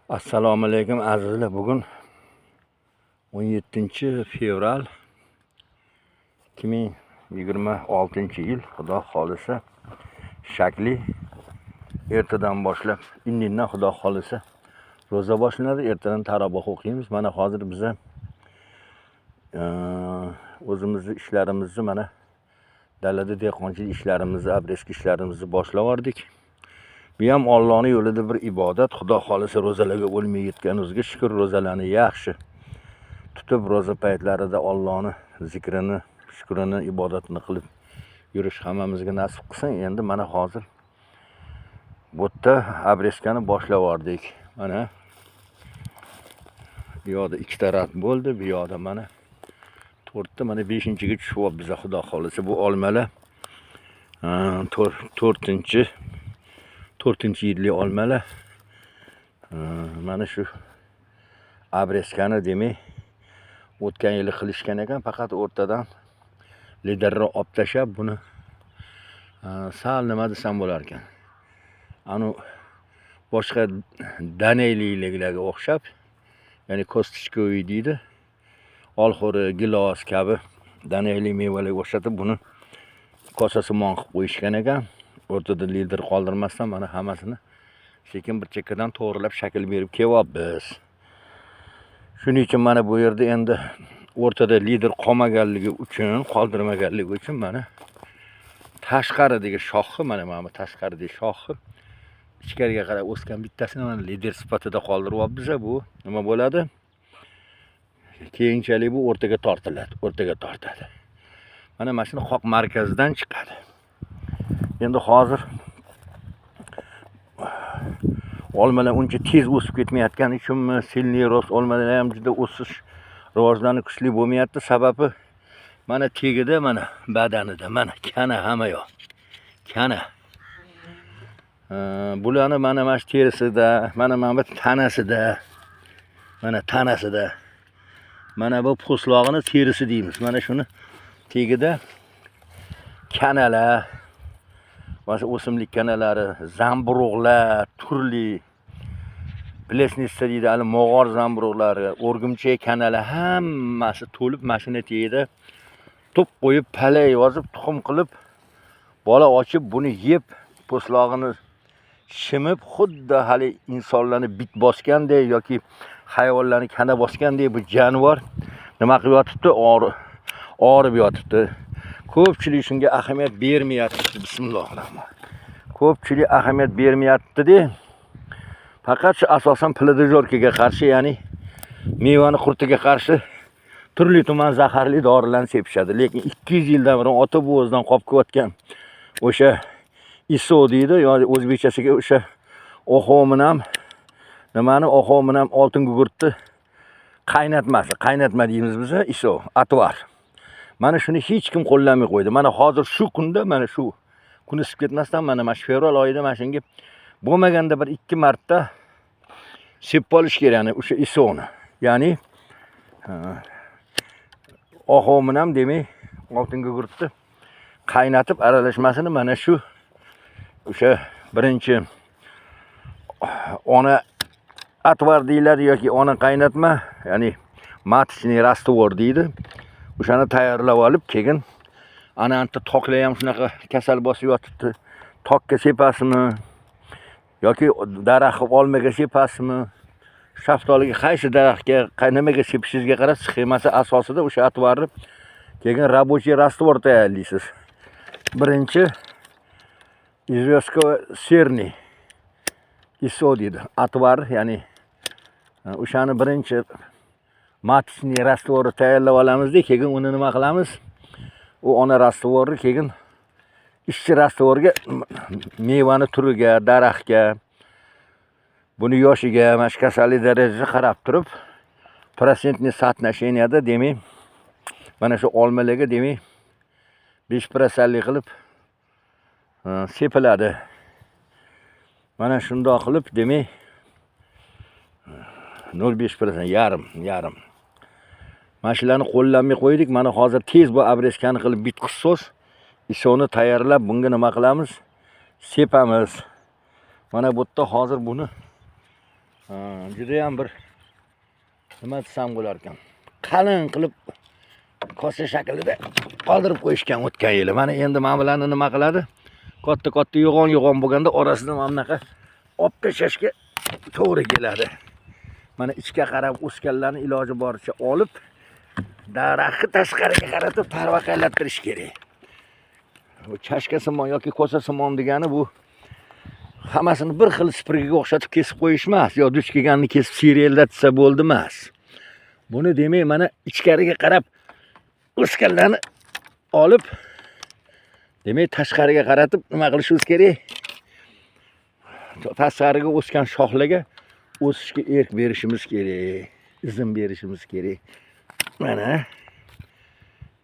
Assalomu alaykum azizlar. Bugun 17-fevral 2026-yil. Xudo xolisa shakli ertadan boshlab indindan xudo xolisa ro'za boshlanadi. Ertadan taroboh o'qiymiz. Mana hozir biza o'zimizni ishlarimizni mana dalada dehqonchilik ishlarimizni, abreski ishlarimizni boshlavordik. Bu ham Allohning yo'lida bir ibodat. Xudo xolisa ro'zalarga o'lmay yetganimizga shukr. Ro'zalarni yaxshi tutib, ro'za paytlarida Allohning zikrini, shukrini, ibodatini qilib yurish hammamizga nasib qilsin. Endi mana hozir bu yerda abreskani boshlavordik. Mana bu yoqda 2 taraf bo'ldi, bu yoqda mana 4ta, mana 5-ga tushyapti biza xudo xolisa. Bu olmalar 4-yillik olmalar. Mana shu abreskani demak o'tgan yili qilishgan ekan, faqat o'rtadan liderni olib tashlab buni sal nima desam bo'lar ekan. Anu boshqa danayliklarga o'xshab, ya'ni kostichkoviy deydi. Olxo'ri, gilos kabi danayli mevalarga o'xshatib buni kosasimon qilib qo'yishgan ekan. O'rtada lider qoldirmasdan mana hammasini sekin bir chekkadan to'g'rilab shakl berib kelyapmiz. Shuning uchun mana bu yerda endi o'rtada lider qolmaganligi uchun, qoldirmaganligi uchun mana tashqaridagi shoxi, mana bu tashqaridagi shoxi ichkariga qarab o'sgan bittasini mana lider sifatida qoldiryapmiz. Bu nima bo'ladi? Keyinchalik bu o'rtaga tortadi. Mana mashina qoq markazidan chiqadi. Endi hozir olmalar uncha tez o'sib ketmayotgani uchunmi, silniy rost olmalar ham juda o'sish rivojlanishi kuchli bo'lmayapti. Sababi mana tegida, mana badanida, mana kana hamma yoq. Kana. Bularni mana shu terisida, mana bu tanasida, mana tanasida. Mana bu po'slog'ini terisi deymiz. Mana shuni tegida kanalar, mana o'simlik kanalari, zamburug'lar, turli plesnitsa deydi, hali mog'or zamburug'lari, o'rgimchak kanali hammasi to'lib mashina tagida to'p qo'yib, palay yozib, tuxum qilib, bola ochib, buni yeb, po'slog'ini shimib, xuddi hali insonlarni bit bosgandek yoki hayvonlarni kana bosgandek bu jonivor nima qilib yotibdi? Og'rib yotibdi. Ko'pchilik shunga ahamiyat bermayapti. Bismillahirrohmanirrohim. Ko'pchilik ahamiyat bermayapti-da. Faqat shu asosan plodojorkaga qarshi, ya'ni mevani qurtiga qarshi turli tuman zaharli dorilarni sepishadi. Lekin 200 yildan beri ota buvosidan qolib kelayotgan o'sha ISO deydi, yoki o'zbekchasiga o'sha oxominam nimani, oxominam oltin gugurtni qaynatma deymiz biz, ISO, atvar. Mana shuni hech kim qo'llamay qo'ydi. Mana hozir shu kunda, mana shu kun isib ketmasdan mana fevral oyida mana shunga bo'lmaganda bir 2 marta sepib olish kerak, ya'ni o'sha ISOni. Ya'ni oxominam demak oltin gugurtni qaynatib aralashmasini mana shu o'sha birinchi ona atvar deyiladi yoki ona qaynatma, ya'ni matchniy rastvor deydi. O'shani tayyorlab olib, keyin ananta toklar ham shunaqa kasal bosib yotibdi. Tokka sepasizmi yoki daraxt olmaga sepasizmi? Shaftoliga qaysi daraxtga, nimaga sepishingizga qarab sxemasi asosida o'sha atvarni keyin rabochiy rastvor tayyorlaysiz. Birinchi izvestkoy serniy ISO deydi. Atvar, ya'ni o'shani birinchi matchniy rastvorni tayyorlab olamizda, keyin uni nima qilamiz? U ona rastvorni keyin ishchi rastvorga mevani turiga, daraxtga, buni yoshiga, mana kasallik darajasiga qarab turib, prosentniy соотношенияda demak, mana shu olmalarga demak 5% qilib sepiladi. Mana shundoq qilib demak 0.5%, yarim. Mana shularni qo'llanmay qo'ydik. Mana hozir tez bu abreskani qilib bitqisiz ISOni tayyorlab bunga nima qilamiz? Sepamiz. Mana bu yerda hozir buni Juda ham bir nima desam bo'lar ekan. Qalin qilib kosa shaklida qoldirib qo'yishgan o'tgan yili. Mana endi men bilan nima qiladi? Katta yo'g'on bo'lganda orasida mana bunaqa olib tashlashga to'g'ri keladi. Mana ichga qarab o'sganlarni iloji boricha olib, daraxtni tashqariga qaratib tarvaqaylattirish kerak. Bu chashkasimon yoki kosasimon degani bu hammasini bir xil spirgiga o'xshatib kesib qo'yish emas, yo duch kelganini kesib seriallatsa bo'ldi emas. Buni demak mana ichkariga qarab o'sganlarni olib, demak tashqariga qaratib nima qilishimiz kerak? Tashqariga o'sgan shoxlarga o'sishga erk berishimiz kerak, izn berishimiz kerak.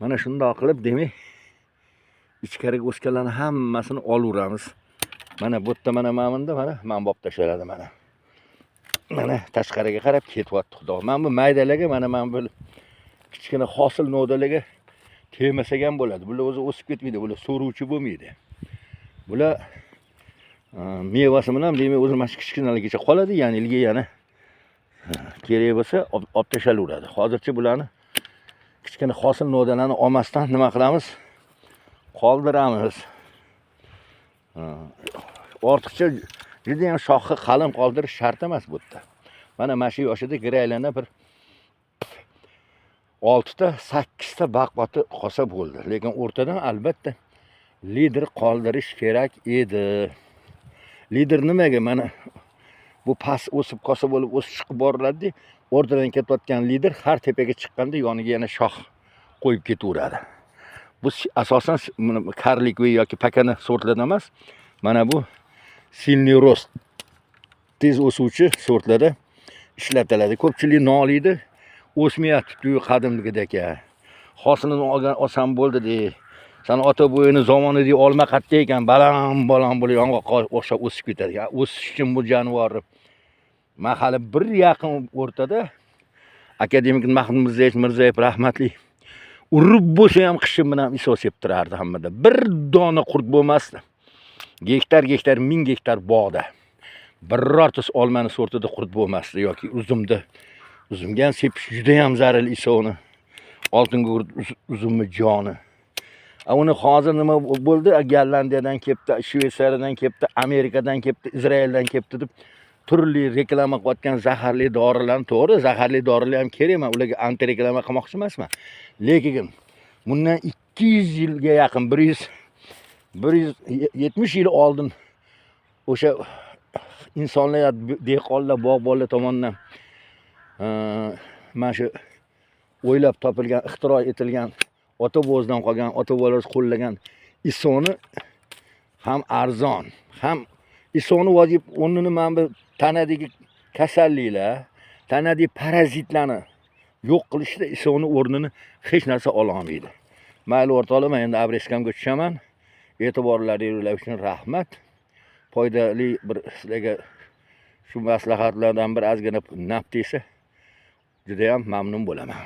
Mana shundoq qilib demak ichkariga o'sganlarni hammasini olaveramiz. Mana bu yerda mana men bo'lib tashladi mana. Mana tashqariga qarab ketyapti xudo. Men bu maydalarga mana bu kichkina hosil nodalarga tegmasak ham bo'ladi. Bular o'zi o'sib ketmaydi, bular so'ruvchi bo'lmaydi. Bular mevasi bilan demak o'zi mana kichkinalargacha qoladi, ya'ni ilga yana kerak bo'lsa olib tashlaveradi. Hozircha bularni kichkina hosil nodalarni olmasdan nima qilamiz? Qoldiramiz. Ortiqcha juda ham shoxi qalin qoldirish shart emas bu yerda. Mana shu yoshida giraylana bir 6 ta, 8 ta baqboti qolsa bo'ldi. Lekin o'rtadan albatta lider qoldirish kerak edi. Lider nimaga? Mana bu past o'sib kosa bo'lib o'sib chiqib boriladi. O'rtadan ketayotgan lider har tepaga chiqqanda yoniga yana shox qo'yib ketaveradi. Bu asosan karlik yoki pakana sortlardan emas. Mana bu silniy rost tez o'suvchi sortlarda ishlatiladi. Ko'pchilik noliydi, o'smayapti-ku qadimgidek. Hosilini olsam bo'ldi de. Sana ota bo'yini zamonidagi olma qatta ekan, balam bo'lib yong'oqqa o'xshab o'sib ketadi. O'sish uchun bu jonivor mahali bir yaqin o'rtada akademik Mahmud Mirzayev rahmatli urib bo'lsa ham qishim bilan iso sepib turardi hammada. Bir dona qurt bo'lmasdi. Gektar 1000 gektar bog'da birorta olmani sortida qurt bo'lmasdi yoki uzumga ham sepish juda ham zaril isoni. Oltinga uzumni joni. Uni hozir nima bo'ldi? Gollandiyadan kelibdi, Shveysariyadan kelibdi, Amerikadan kelibdi, Izraeldan kelibdi deb turli reklama qilayotgan zaharli dorilarni, to'g'ri, zaharli dorilar ham kerak emas, ularga anti reklama qilmoqchi emasman. Lekin bundan 200 yilga yaqin 170 yil oldin o'sha insonlar, dehqonlar, bog'bonlar tomonidan mana shu o'ylab topilgan, ixtiro etilgan, ota bobosidan qolgan, ota bobolar qo'llagan isoni ham arzon, ham isoni vojib o'rnini mana bu tanadagi kasalliklar, tanadagi parazitlarni yo'q qilishda isoni o'rnini hech narsa ola olmaydi. Mayli o'rtoqlar, men endi Abreskamga tushaman. E'tiborlaringiz uchun rahmat. Foydali bir sizlarga shu maslahatlardan bir ozgina naf tegsa juda ham mamnun bo'laman.